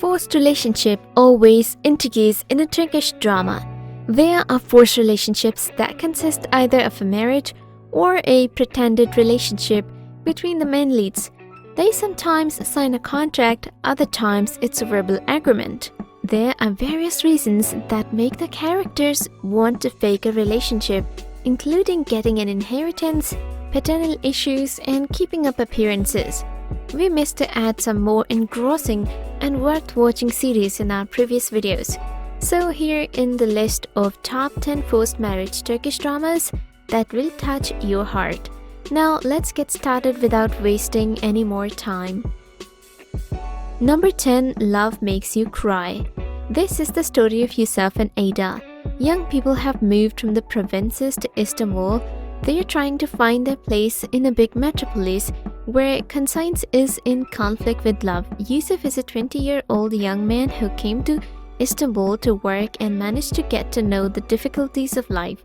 Forced relationship always integrates in a Turkish drama. There are forced relationships that consist either of a marriage or a pretended relationship between the main leads. They sometimes sign a contract, other times it's a verbal agreement. There are various reasons that make the characters want to fake a relationship, including getting an inheritance, paternal issues, and keeping up appearances. We missed to add some more engrossing and worth-watching series in our previous videos. So here in the list of top 10 forced marriage Turkish dramas that will touch your heart. Now let's get started without wasting any more time. Number 10. Love Makes You Cry. This is the story of Yusuf and Ada. Young people have moved from the provinces to Istanbul. They are trying to find their place in a big metropolis where conscience is in conflict with love. Yusuf is a 20-year-old young man who came to Istanbul to work and managed to get to know the difficulties of life.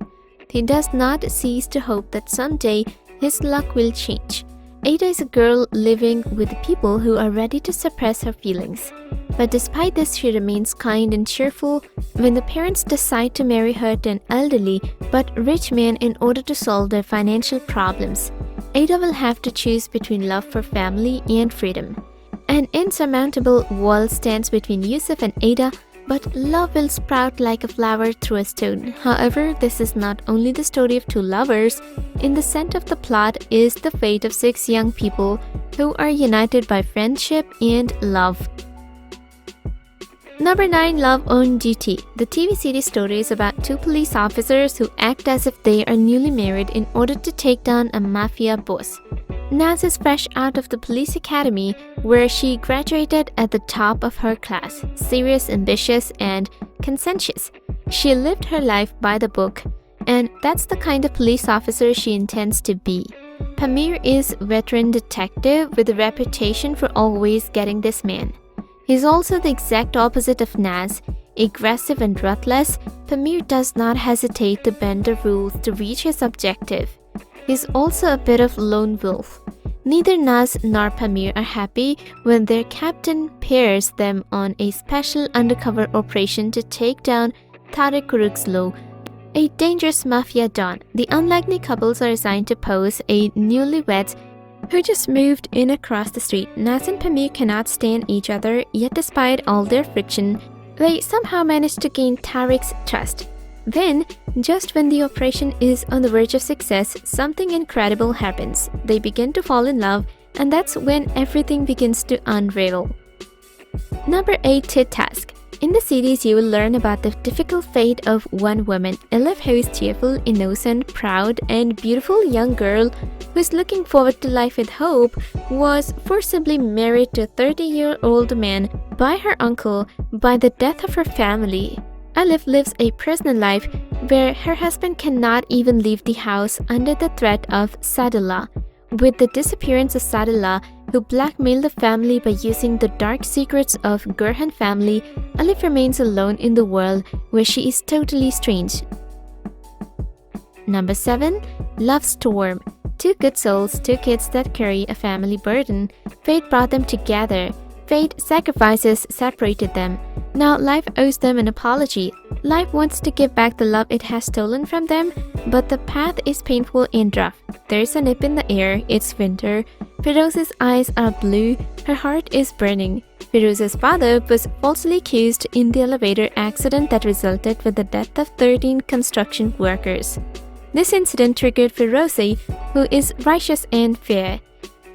He does not cease to hope that someday his luck will change. Ada is a girl living with people who are ready to suppress her feelings. But despite this, she remains kind and cheerful when the parents decide to marry her to an elderly but rich man in order to solve their financial problems. Ada will have to choose between love for family and freedom. An insurmountable wall stands between Yusuf and Ada, but love will sprout like a flower through a stone. However, this is not only the story of two lovers. In the center of the plot is the fate of 6 young people who are united by friendship and love. Number 9. Love on Duty. The TV series story is about 2 police officers who act as if they are newly married in order to take down a mafia boss. Naz is fresh out of the police academy where she graduated at the top of her class, serious, ambitious, and conscientious. She lived her life by the book, and that's the kind of police officer she intends to be. Pamir is a veteran detective with a reputation for always getting this man. He's also the exact opposite of Naz. Aggressive and ruthless, Pamir does not hesitate to bend the rules to reach his objective. He's also a bit of lone wolf. Neither Naz nor Pamir are happy when their captain pairs them on a special undercover operation to take down Tarık Kuruklu, a dangerous mafia don. The unlikely couples are assigned to pose a newlyweds who just moved in across the street. Naz and Pamir cannot stand each other, yet despite all their friction, they somehow manage to gain Tarık's trust. Then, just when the operation is on the verge of success, something incredible happens. They begin to fall in love, and that's when everything begins to unravel. Number 8. To Task. In the series, you will learn about the difficult fate of one woman, Elif, who is cheerful, innocent, proud, and beautiful young girl who is looking forward to life with hope, was forcibly married to a 30-year-old man by her uncle by the death of her family. Elif lives a prisoner life where her husband cannot even leave the house under the threat of Sadullah. With the disappearance of Sadullah, who blackmailed the family by using the dark secrets of Gurhan family, Elif remains alone in the world where she is totally strange. Number 7. Love Storm. 2 good souls, 2 kids that carry a family burden. Fate brought them together. Fate sacrifices separated them. Now life owes them an apology. Life wants to give back the love it has stolen from them, but the path is painful and rough. There's a nip in the air, it's winter. Firoz's eyes are blue, her heart is burning. Firoz's father was falsely accused in the elevator accident that resulted with the death of 13 construction workers. This incident triggered Firoze, who is righteous and fair.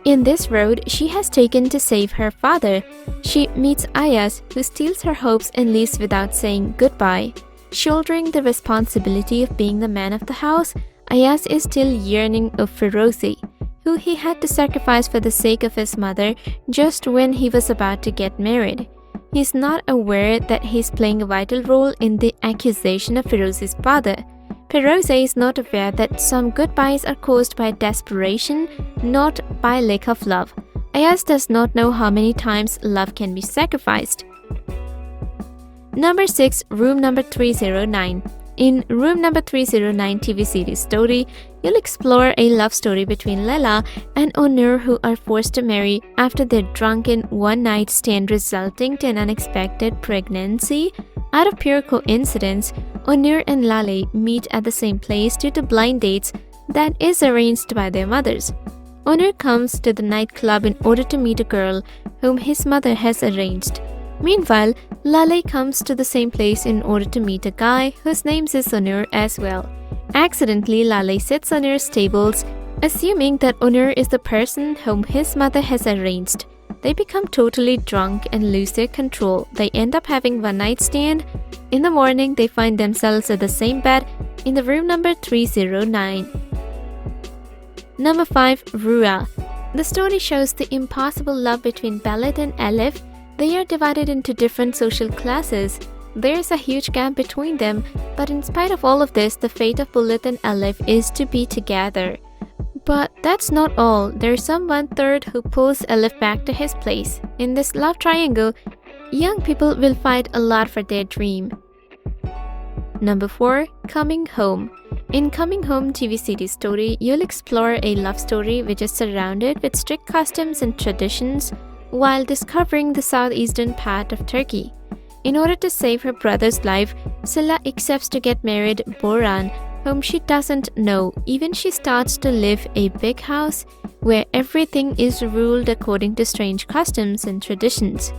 In this road she has taken to save her father. She meets Ayaz, who steals her hopes and leaves without saying goodbye. Shouldering the responsibility of being the man of the house, Ayaz is still yearning of Firoze, who he had to sacrifice for the sake of his mother just when he was about to get married. He is not aware that he is playing a vital role in the accusation of Firoze's father. Firoze is not aware that some goodbyes are caused by desperation, not by lack of love. Ayaz does not know how many times love can be sacrificed. Number 6. Room number 309. In room number 309 TV series story, you'll explore a love story between Lela and Onur, who are forced to marry after their drunken one-night stand resulting to an unexpected pregnancy. Out of pure coincidence, Onur and Lale meet at the same place due to blind dates that is arranged by their mothers. Onur comes to the nightclub in order to meet a girl whom his mother has arranged. Meanwhile, Lale comes to the same place in order to meet a guy whose name is Onur as well. Accidentally, Lale sets Onur's tables, assuming that Onur is the person whom his mother has arranged. They become totally drunk and lose their control. They end up having one night stand. In the morning, they find themselves at the same bed in the room number 309. Number 5. Rua. The story shows the impossible love between Belit and Elif. They are divided into different social classes. There is a huge gap between them, but in spite of all of this, the fate of Belit and Elif is to be together. But that's not all. There's some one-third who pulls Elif back to his place. In this love triangle, young people will fight a lot for their dream. Number 4. Coming Home. In Coming Home TV series story, you'll explore a love story which is surrounded with strict customs and traditions while discovering the southeastern part of Turkey. In order to save her brother's life, Silla accepts to get married Boran, whom she doesn't know. Even she starts to live a big house where everything is ruled according to strange customs and traditions.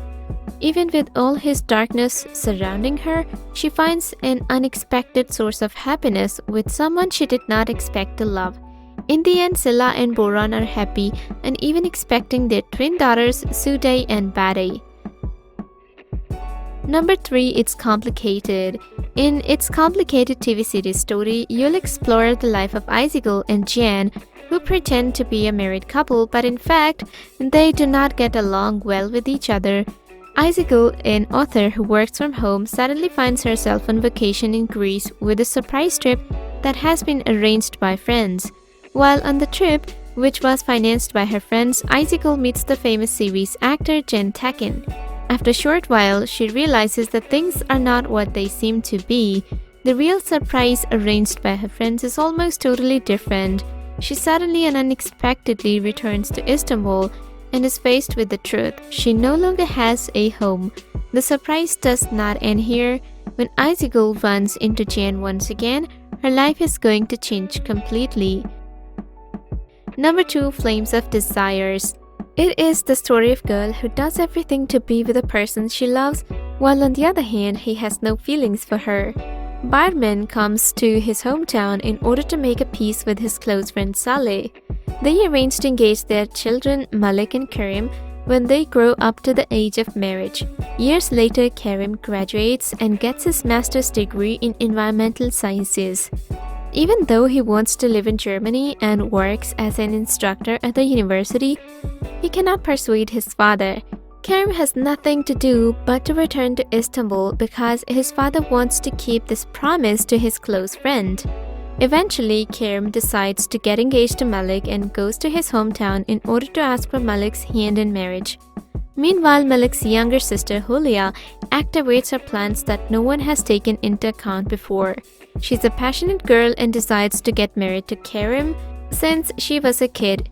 Even with all his darkness surrounding her, she finds an unexpected source of happiness with someone she did not expect to love. In the end, Silla and Boran are happy and even expecting their twin daughters Suday and Bade. Number 3. It's Complicated. In It's Complicated TV series story, you'll explore the life of Icicle and Jan, who pretend to be a married couple, but in fact, they do not get along well with each other. Icicle, an author who works from home, suddenly finds herself on vacation in Greece with a surprise trip that has been arranged by friends. While on the trip, which was financed by her friends, Icicle meets the famous series actor Jen Tekin. After a short while, she realizes that things are not what they seem to be. The real surprise arranged by her friends is almost totally different. She suddenly and unexpectedly returns to Istanbul and is faced with the truth. She no longer has a home. The surprise does not end here. When Icicle runs into Jan once again, her life is going to change completely. Number 2. Flames of Desires. It is the story of a girl who does everything to be with the person she loves, while on the other hand, he has no feelings for her. Barman comes to his hometown in order to make a peace with his close friend Saleh. They arrange to engage their children Malik and Karim when they grow up to the age of marriage. Years later, Karim graduates and gets his master's degree in environmental sciences. Even though he wants to live in Germany and works as an instructor at the university, he cannot persuade his father. Karim has nothing to do but to return to Istanbul because his father wants to keep this promise to his close friend. Eventually, Karim decides to get engaged to Malik and goes to his hometown in order to ask for Malik's hand in marriage. Meanwhile, Malik's younger sister Hulia activates her plans that no one has taken into account before. She's a passionate girl and decides to get married to Karim since she was a kid.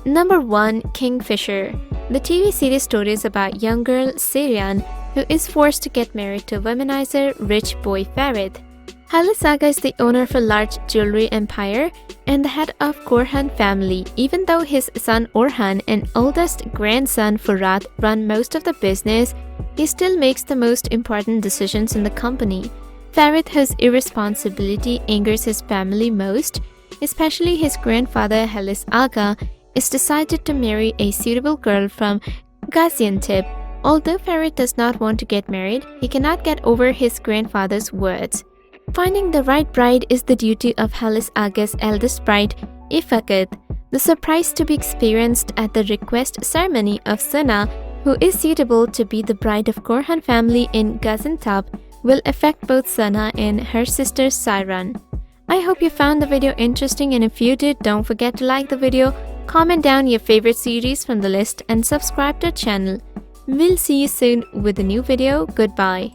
Number 1. Kingfisher. The TV series story is about young girl Syrian who is forced to get married to womanizer rich boy Farid. Halis Aga is the owner of a large jewelry empire and the head of Korhan family. Even though his son Orhan and oldest grandson Furat run most of the business, he still makes the most important decisions in the company. Farid, whose irresponsibility angers his family most, especially his grandfather Halis Aga, is decided to marry a suitable girl from Gaziantep. Although Farid does not want to get married, he cannot get over his grandfather's words. Finding the right bride is the duty of Halis Aga's eldest bride, Ifakat. The surprise to be experienced at the request ceremony of Sana, who is suitable to be the bride of Korhan family in Gaziantep, will affect both Sana and her sister Sayran. I hope you found the video interesting, and if you did, don't forget to like the video, comment down your favorite series from the list and subscribe to our channel. We'll see you soon with a new video. Goodbye.